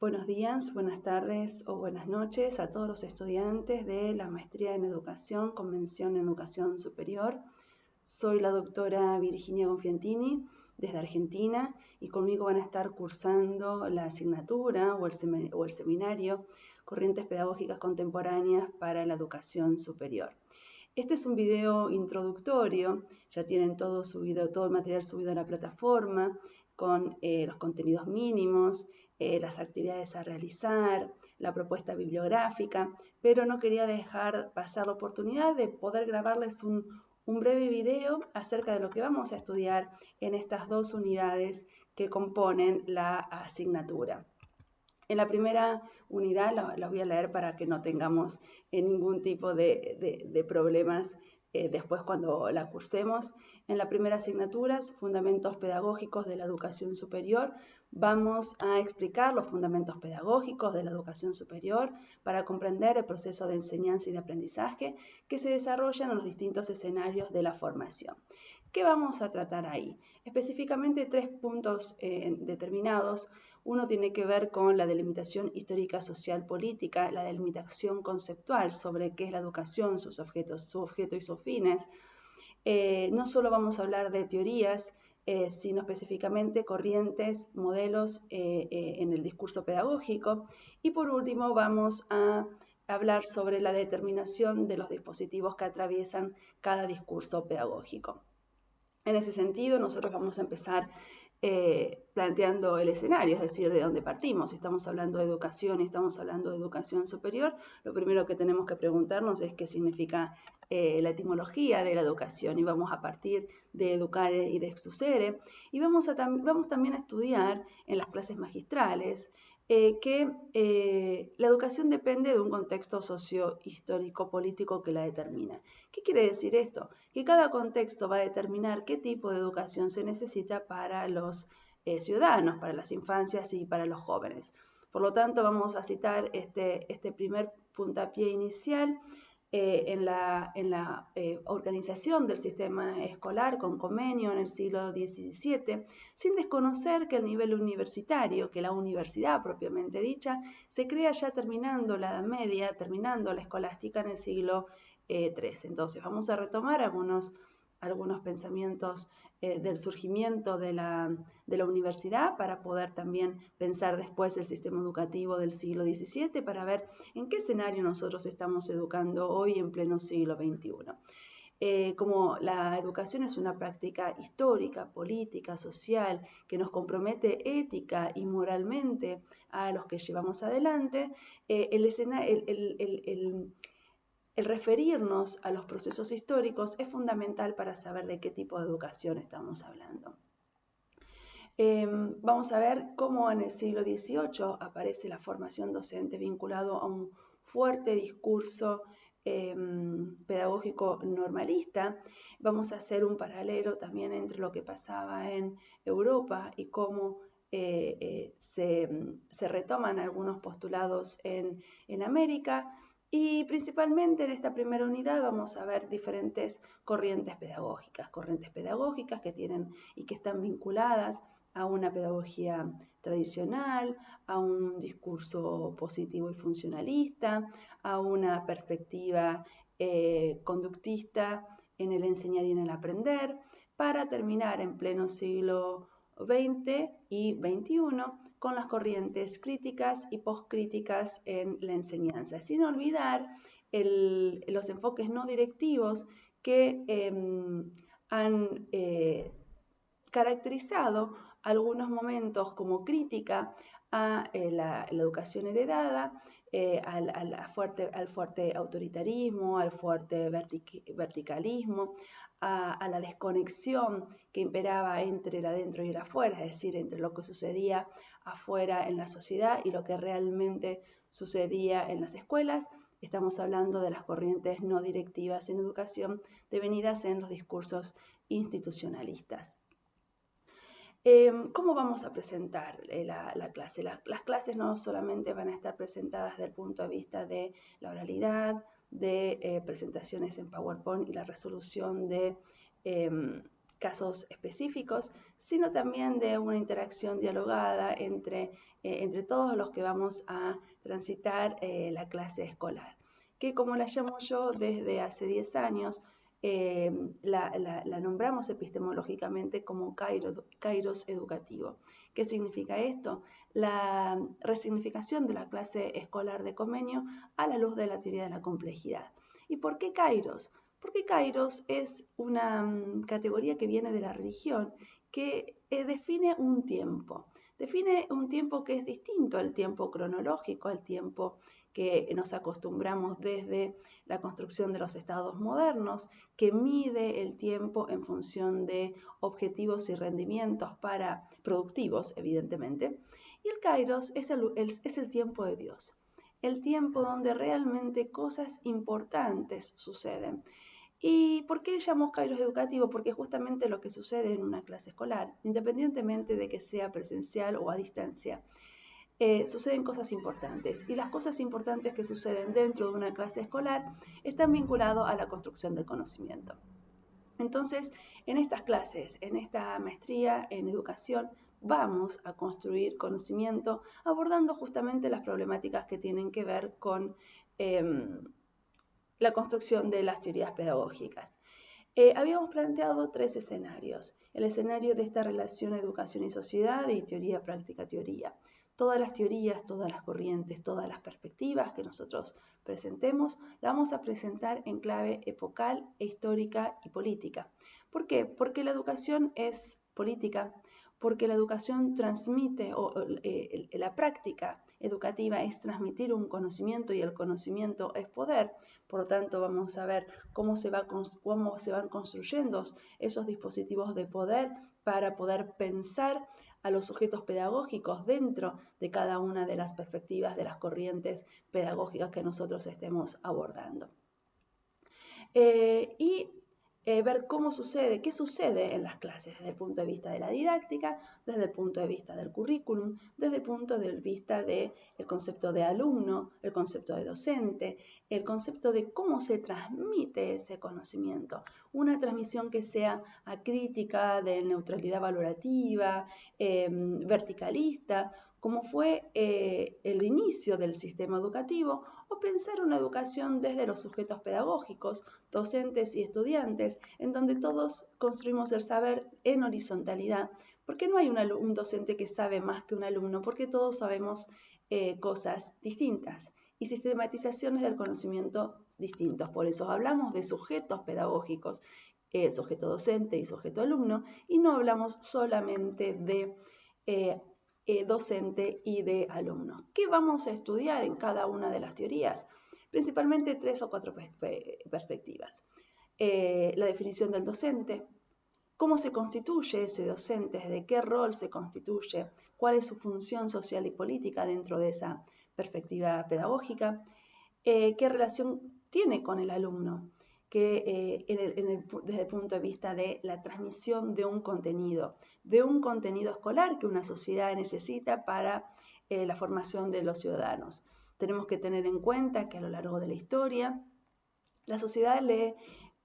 Buenos días, buenas tardes o buenas noches a todos los estudiantes de la Maestría en Educación con mención en Educación Superior. Soy la doctora Virginia Gonfiantini desde Argentina y conmigo van a estar cursando la asignatura o el seminario Corrientes Pedagógicas Contemporáneas para la Educación Superior. Este es un video introductorio, ya tienen todo el material subido a la plataforma con los contenidos mínimos, las actividades a realizar, la propuesta bibliográfica, pero no quería dejar pasar la oportunidad de poder grabarles un breve video acerca de lo que vamos a estudiar en estas dos unidades que componen la asignatura. En la primera unidad la voy a leer para que no tengamos ningún tipo de problemas después cuando la cursemos. En la primera asignatura, Fundamentos Pedagógicos de la Educación Superior, vamos a explicar los fundamentos pedagógicos de la educación superior para comprender el proceso de enseñanza y de aprendizaje que se desarrollan en los distintos escenarios de la formación. ¿Qué vamos a tratar ahí? Específicamente tres puntos determinados. Uno tiene que ver con la delimitación histórica, social, política, la delimitación conceptual sobre qué es la educación, sus objetos, su objeto y sus fines. No solo vamos a hablar de teorías, sino específicamente corrientes, modelos en el discurso pedagógico. Y por último vamos a hablar sobre la determinación de los dispositivos que atraviesan cada discurso pedagógico. En ese sentido, nosotros vamos a empezar planteando el escenario, es decir, de dónde partimos. Si estamos hablando de educación y estamos hablando de educación superior, lo primero que tenemos que preguntarnos es qué significa la etimología de la educación, y vamos a partir de educare y de exucere, y vamos también a estudiar en las clases magistrales que la educación depende de un contexto socio-histórico político que la determina. ¿Qué quiere decir esto? Que cada contexto va a determinar qué tipo de educación se necesita para los ciudadanos, para las infancias y para los jóvenes. Por lo tanto, vamos a citar este primer puntapié inicial en la organización del sistema escolar con convenio en el siglo XVII, sin desconocer que el nivel universitario, que la universidad propiamente dicha, se crea ya terminando la Edad Media, terminando la escolástica en el siglo XIII. Entonces vamos a retomar algunos pensamientos del surgimiento de la universidad para poder también pensar después el sistema educativo del siglo XVII para ver en qué escenario nosotros estamos educando hoy en pleno siglo XXI. Como la educación es una práctica histórica, política, social, que nos compromete ética y moralmente a los que llevamos adelante, el referirnos a los procesos históricos es fundamental para saber de qué tipo de educación estamos hablando. Vamos a ver cómo en el siglo XVIII aparece la formación docente vinculado a un fuerte discurso pedagógico normalista. Vamos a hacer un paralelo también entre lo que pasaba en Europa y cómo se retoman algunos postulados en América. Y principalmente en esta primera unidad vamos a ver diferentes corrientes pedagógicas que tienen y que están vinculadas a una pedagogía tradicional, a un discurso positivo y funcionalista, a una perspectiva conductista en el enseñar y en el aprender, para terminar en pleno siglo XX y XXI con las corrientes críticas y postcríticas en la enseñanza, sin olvidar los enfoques no directivos que han caracterizado algunos momentos como crítica a la educación heredada, al fuerte autoritarismo, al fuerte verticalismo, a la desconexión que imperaba entre el adentro y el afuera, es decir, entre lo que sucedía afuera en la sociedad y lo que realmente sucedía en las escuelas. Estamos hablando de las corrientes no directivas en educación devenidas en los discursos institucionalistas. ¿Cómo vamos a presentar la clase? Las clases no solamente van a estar presentadas desde el punto de vista de la oralidad, de presentaciones en PowerPoint y la resolución de casos específicos, sino también de una interacción dialogada entre todos los que vamos a transitar la clase escolar, que como la llamo yo desde hace 10 años, la nombramos epistemológicamente como kairos educativo. ¿Qué significa esto? La resignificación de la clase escolar de Comenio a la luz de la teoría de la complejidad. ¿Y por qué kairos? Porque kairos es una categoría que viene de la religión que define un tiempo. Define un tiempo que es distinto al tiempo cronológico, al tiempo que nos acostumbramos desde la construcción de los estados modernos, que mide el tiempo en función de objetivos y rendimientos productivos, evidentemente. Y el kairos es el tiempo de Dios, el tiempo donde realmente cosas importantes suceden. ¿Y por qué le llamamos kairos educativo? Porque justamente lo que sucede en una clase escolar, independientemente de que sea presencial o a distancia, suceden cosas importantes. Y las cosas importantes que suceden dentro de una clase escolar están vinculadas a la construcción del conocimiento. Entonces, en estas clases, en esta maestría en educación, vamos a construir conocimiento abordando justamente las problemáticas que tienen que ver con la construcción de las teorías pedagógicas. Habíamos planteado 3 escenarios. El escenario de esta relación educación y sociedad y teoría, práctica, teoría. Todas las teorías, todas las corrientes, todas las perspectivas que nosotros presentemos, la vamos a presentar en clave epocal, histórica y política. ¿Por qué? Porque la educación es política, porque la educación transmite, la práctica educativa es transmitir un conocimiento y el conocimiento es poder. Por lo tanto, vamos a ver cómo se van construyendo esos dispositivos de poder para poder pensar a los sujetos pedagógicos dentro de cada una de las perspectivas de las corrientes pedagógicas que nosotros estemos abordando. Ver cómo sucede, qué sucede en las clases desde el punto de vista de la didáctica, desde el punto de vista del currículum, desde el punto de vista del concepto de alumno, el concepto de docente, el concepto de cómo se transmite ese conocimiento. Una transmisión que sea acrítica, de neutralidad valorativa, verticalista, como fue el inicio del sistema educativo, o pensar una educación desde los sujetos pedagógicos, docentes y estudiantes, en donde todos construimos el saber en horizontalidad, porque no hay un docente que sabe más que un alumno, porque todos sabemos cosas distintas y sistematizaciones del conocimiento distintos. Por eso hablamos de sujetos pedagógicos, sujeto docente y sujeto alumno, y no hablamos solamente de docente y de alumno. ¿Qué vamos a estudiar en cada una de las teorías? Principalmente 3 o 4 perspectivas. La definición del docente, cómo se constituye ese docente, de qué rol se constituye, cuál es su función social y política dentro de esa perspectiva pedagógica, qué relación tiene con el alumno, que desde el punto de vista de la transmisión de un contenido escolar que una sociedad necesita para la formación de los ciudadanos. Tenemos que tener en cuenta que a lo largo de la historia, la sociedad le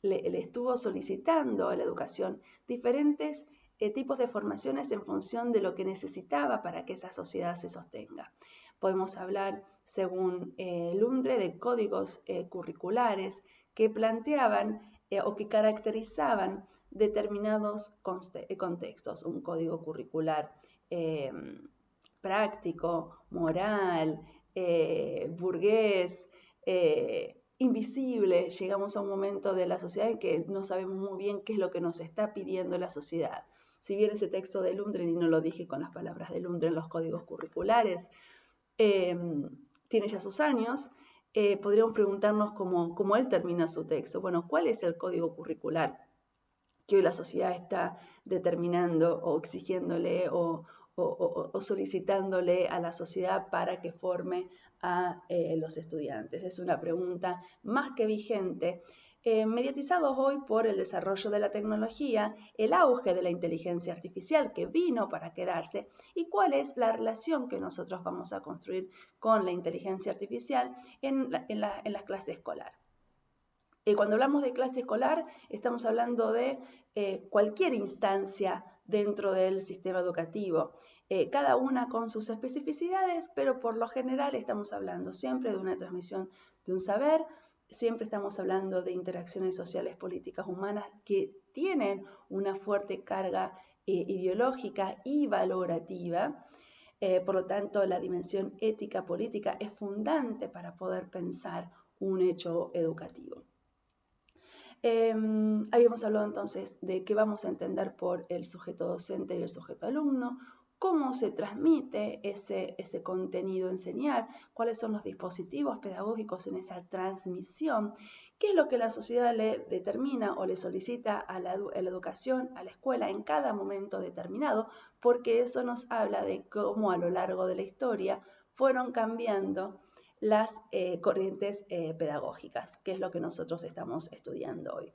estuvo solicitando a la educación diferentes tipos de formaciones en función de lo que necesitaba para que esa sociedad se sostenga. Podemos hablar, según Lundre, de códigos curriculares que planteaban o que caracterizaban determinados contextos. Un código curricular práctico, moral, burgués, invisible. Llegamos a un momento de la sociedad en que no sabemos muy bien qué es lo que nos está pidiendo la sociedad. Si bien ese texto de Lundgren, y no lo dije con las palabras de Lundgren, los códigos curriculares, tiene ya sus años, podríamos preguntarnos cómo él termina su texto. Bueno, ¿cuál es el código curricular que hoy la sociedad está determinando o exigiéndole o solicitándole a la sociedad para que forme a los estudiantes? Es una pregunta más que vigente, mediatizados hoy por el desarrollo de la tecnología, el auge de la inteligencia artificial que vino para quedarse, y cuál es la relación que nosotros vamos a construir con la inteligencia artificial en la clase escolar. Cuando hablamos de clase escolar, estamos hablando de cualquier instancia dentro del sistema educativo, cada una con sus especificidades, pero por lo general estamos hablando siempre de una transmisión de un saber, siempre estamos hablando de interacciones sociales, políticas, humanas que tienen una fuerte carga ideológica y valorativa. Por lo tanto, la dimensión ética política es fundante para poder pensar un hecho educativo. Habíamos hablado entonces de qué vamos a entender por el sujeto docente y el sujeto alumno, cómo se transmite ese contenido a enseñar, cuáles son los dispositivos pedagógicos en esa transmisión, qué es lo que la sociedad le determina o le solicita a la educación, a la escuela en cada momento determinado, porque eso nos habla de cómo a lo largo de la historia fueron cambiando las corrientes pedagógicas, que es lo que nosotros estamos estudiando hoy.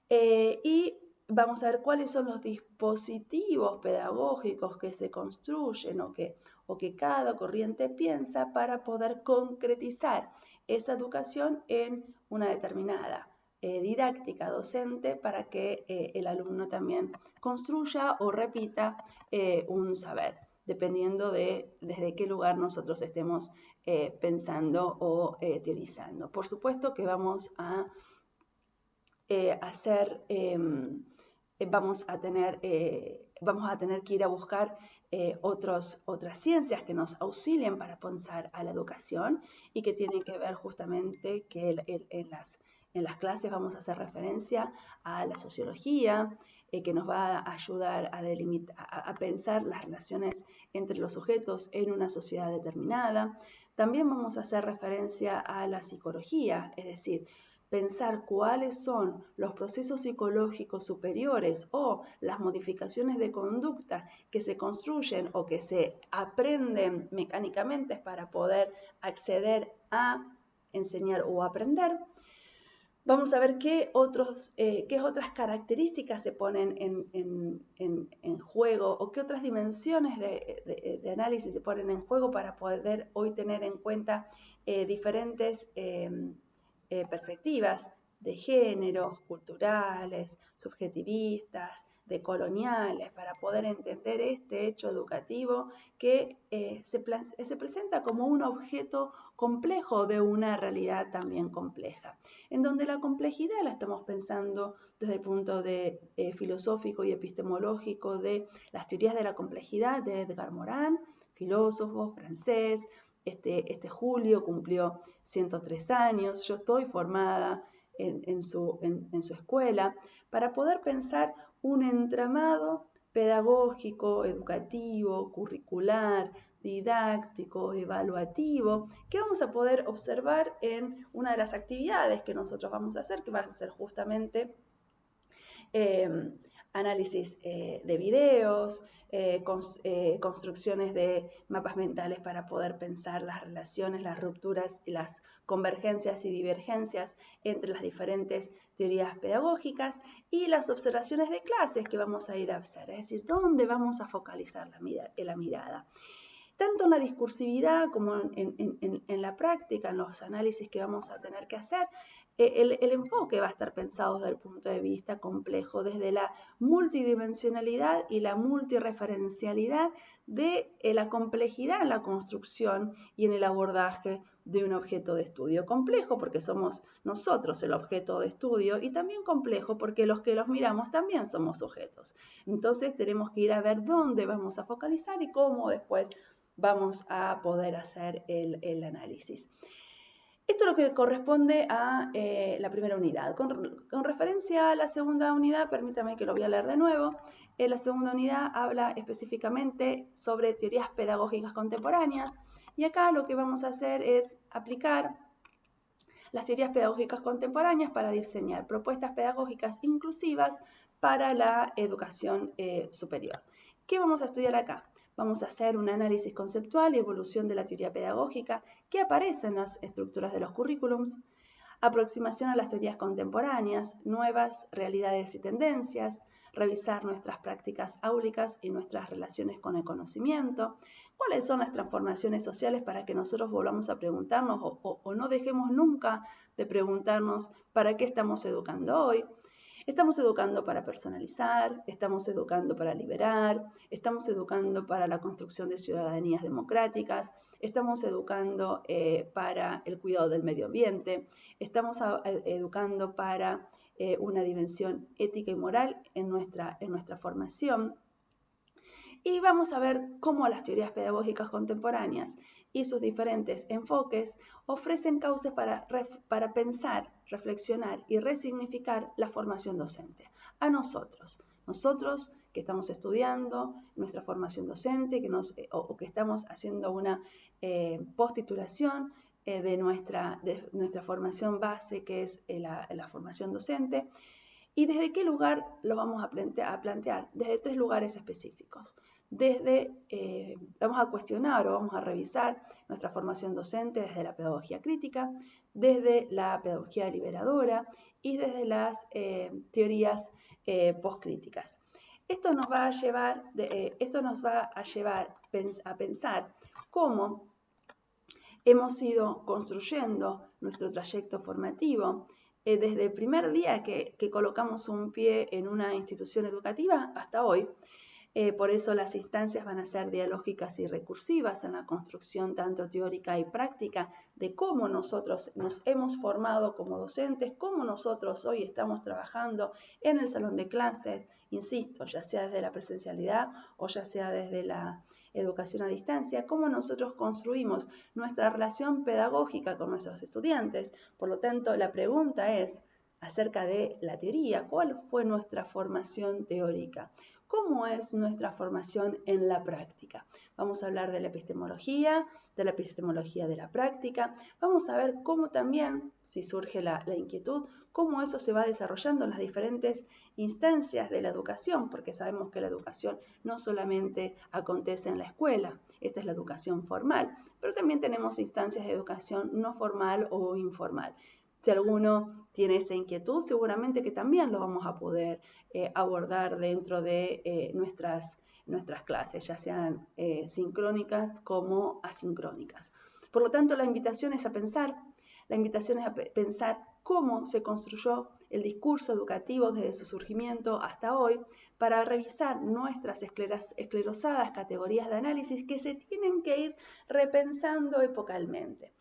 Y vamos a ver cuáles son los dispositivos pedagógicos que se construyen o que cada corriente piensa para poder concretizar esa educación en una determinada didáctica docente para que el alumno también construya o repita un saber, dependiendo de desde qué lugar nosotros estemos pensando o teorizando. Por supuesto que vamos a vamos a tener que ir a buscar otras ciencias que nos auxilien para pensar a la educación y que tienen que ver justamente que en las clases vamos a hacer referencia a la sociología, que nos va a ayudar a pensar las relaciones entre los sujetos en una sociedad determinada. También vamos a hacer referencia a la psicología, es decir, pensar cuáles son los procesos psicológicos superiores o las modificaciones de conducta que se construyen o que se aprenden mecánicamente para poder acceder a enseñar o aprender. Vamos a ver qué otras características se ponen en juego o qué otras dimensiones de análisis se ponen en juego para poder hoy tener en cuenta diferentes perspectivas de género, culturales, subjetivistas, decoloniales, para poder entender este hecho educativo que se presenta como un objeto complejo de una realidad también compleja, en donde la complejidad la estamos pensando desde el punto de filosófico y epistemológico de las teorías de la complejidad de Edgar Morin, filósofo francés. Este julio cumplió 103 años, yo estoy formada en su escuela para poder pensar un entramado pedagógico, educativo, curricular, didáctico, evaluativo, que vamos a poder observar en una de las actividades que nosotros vamos a hacer, que va a ser justamente análisis de videos, construcciones de mapas mentales para poder pensar las relaciones, las rupturas, las convergencias y divergencias entre las diferentes teorías pedagógicas y las observaciones de clases que vamos a ir a hacer, es decir, dónde vamos a focalizar la mirada. Tanto en la discursividad como en la práctica, en los análisis que vamos a tener que hacer, el enfoque va a estar pensado desde el punto de vista complejo, desde la multidimensionalidad y la multireferencialidad de la complejidad en la construcción y en el abordaje de un objeto de estudio. Complejo porque somos nosotros el objeto de estudio y también complejo porque los que los miramos también somos sujetos. Entonces tenemos que ir a ver dónde vamos a focalizar y cómo después vamos a poder hacer el análisis. Esto es lo que corresponde a la primera unidad. Con referencia a la segunda unidad, permítame que lo voy a leer de nuevo. La segunda unidad habla específicamente sobre teorías pedagógicas contemporáneas y acá lo que vamos a hacer es aplicar las teorías pedagógicas contemporáneas para diseñar propuestas pedagógicas inclusivas para la educación superior. ¿Qué vamos a estudiar acá? Vamos a hacer un análisis conceptual y evolución de la teoría pedagógica que aparece en las estructuras de los currículums, aproximación a las teorías contemporáneas, nuevas realidades y tendencias, revisar nuestras prácticas áulicas y nuestras relaciones con el conocimiento, cuáles son las transformaciones sociales para que nosotros volvamos a preguntarnos o no dejemos nunca de preguntarnos para qué estamos educando hoy. Estamos educando para personalizar, estamos educando para liberar, estamos educando para la construcción de ciudadanías democráticas, estamos educando para el cuidado del medio ambiente, estamos educando para una dimensión ética y moral en nuestra formación. Y vamos a ver cómo las teorías pedagógicas contemporáneas y sus diferentes enfoques ofrecen cauces para pensar, reflexionar y resignificar la formación docente. A nosotros que estamos estudiando nuestra formación docente, que estamos haciendo una post-titulación de nuestra formación base, que es la formación docente. ¿Y desde qué lugar lo vamos a plantear? Desde 3 lugares específicos. Vamos a cuestionar o vamos a revisar nuestra formación docente desde la pedagogía crítica, desde la pedagogía liberadora y desde las teorías postcríticas. Esto nos va a llevar a pensar cómo hemos ido construyendo nuestro trayecto formativo desde el primer día que colocamos un pie en una institución educativa hasta hoy. Por eso las instancias van a ser dialógicas y recursivas en la construcción tanto teórica y práctica de cómo nosotros nos hemos formado como docentes, cómo nosotros hoy estamos trabajando en el salón de clases, insisto, ya sea desde la presencialidad o ya sea desde la educación a distancia, cómo nosotros construimos nuestra relación pedagógica con nuestros estudiantes. Por lo tanto, la pregunta es acerca de la teoría, ¿cuál fue nuestra formación teórica? ¿Cómo es nuestra formación en la práctica? Vamos a hablar de la epistemología de la práctica. Vamos a ver cómo también, si surge la inquietud, cómo eso se va desarrollando en las diferentes instancias de la educación, porque sabemos que la educación no solamente acontece en la escuela, esta es la educación formal, pero también tenemos instancias de educación no formal o informal. Si alguno tiene esa inquietud, seguramente que también lo vamos a poder abordar dentro de nuestras clases, ya sean sincrónicas como asincrónicas. Por lo tanto, la invitación es a pensar cómo se construyó el discurso educativo desde su surgimiento hasta hoy para revisar nuestras esclerosadas categorías de análisis que se tienen que ir repensando epocalmente.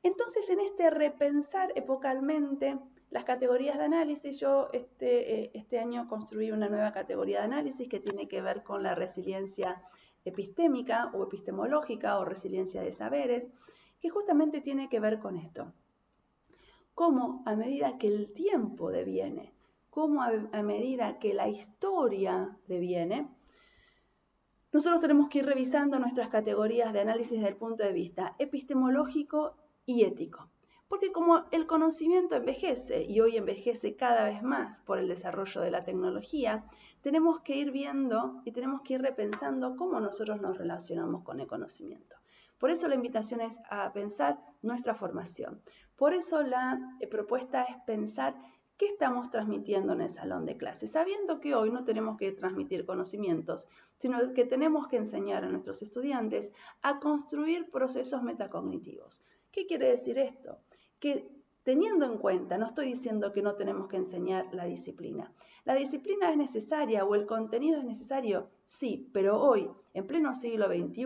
Entonces, en este repensar epocalmente las categorías de análisis, yo este año construí una nueva categoría de análisis que tiene que ver con la resiliencia epistémica o epistemológica o resiliencia de saberes, que justamente tiene que ver con esto. Cómo a medida que el tiempo deviene, cómo a medida que la historia deviene, nosotros tenemos que ir revisando nuestras categorías de análisis desde el punto de vista epistemológico y ético. Porque como el conocimiento envejece, y hoy envejece cada vez más por el desarrollo de la tecnología, tenemos que ir viendo y tenemos que ir repensando cómo nosotros nos relacionamos con el conocimiento. Por eso la invitación es a pensar nuestra formación. Por eso la propuesta es pensar qué estamos transmitiendo en el salón de clases, sabiendo que hoy no tenemos que transmitir conocimientos, sino que tenemos que enseñar a nuestros estudiantes a construir procesos metacognitivos. ¿Qué quiere decir esto? Que teniendo en cuenta, no estoy diciendo que no tenemos que enseñar la disciplina. ¿La disciplina es necesaria o el contenido es necesario? Sí, pero hoy, en pleno siglo XXI,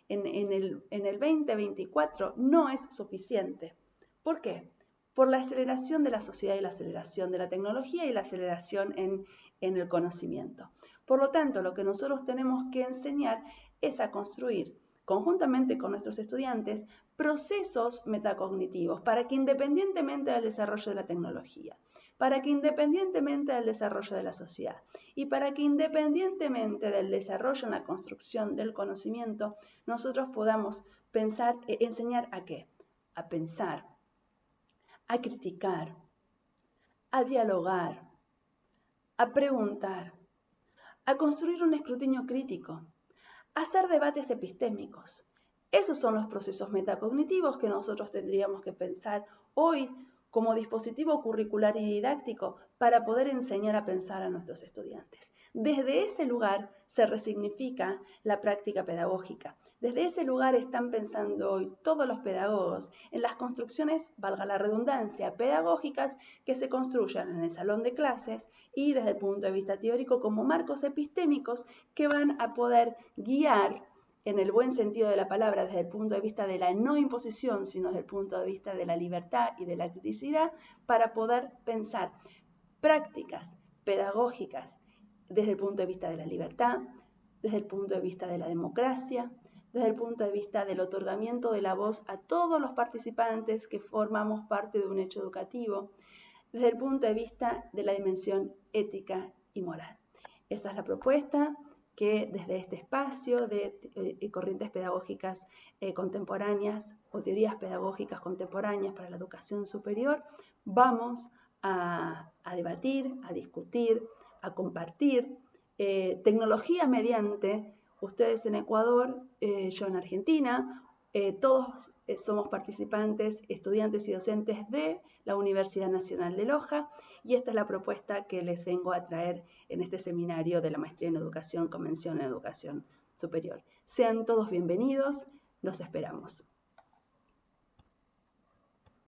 en el 2024, no es suficiente. ¿Por qué? Por la aceleración de la sociedad y la aceleración de la tecnología y la aceleración en el conocimiento. Por lo tanto, lo que nosotros tenemos que enseñar es a construir, conjuntamente con nuestros estudiantes, procesos metacognitivos para que independientemente del desarrollo de la tecnología, para que independientemente del desarrollo de la sociedad y para que independientemente del desarrollo en la construcción del conocimiento, nosotros podamos pensar, enseñar ¿a qué? A pensar, a criticar, a dialogar, a preguntar, a construir un escrutinio crítico, a hacer debates epistémicos. Esos son los procesos metacognitivos que nosotros tendríamos que pensar hoy como dispositivo curricular y didáctico para poder enseñar a pensar a nuestros estudiantes. Desde ese lugar se resignifica la práctica pedagógica. Desde ese lugar están pensando hoy todos los pedagogos en las construcciones, valga la redundancia, pedagógicas que se construyan en el salón de clases y desde el punto de vista teórico como marcos epistémicos que van a poder guiar en el buen sentido de la palabra, desde el punto de vista de la no imposición, sino desde el punto de vista de la libertad y de la criticidad, para poder pensar prácticas pedagógicas desde el punto de vista de la libertad, desde el punto de vista de la democracia, desde el punto de vista del otorgamiento de la voz a todos los participantes que formamos parte de un hecho educativo, desde el punto de vista de la dimensión ética y moral. Esa es la propuesta que desde este espacio de corrientes pedagógicas contemporáneas o teorías pedagógicas contemporáneas para la educación superior vamos a debatir, a discutir, a compartir tecnología mediante, ustedes en Ecuador, yo en Argentina, todos somos participantes, estudiantes y docentes de la Universidad Nacional de Loja y esta es la propuesta que les vengo a traer en este seminario de la Maestría en Educación con mención en Educación Superior. Sean todos bienvenidos, los esperamos.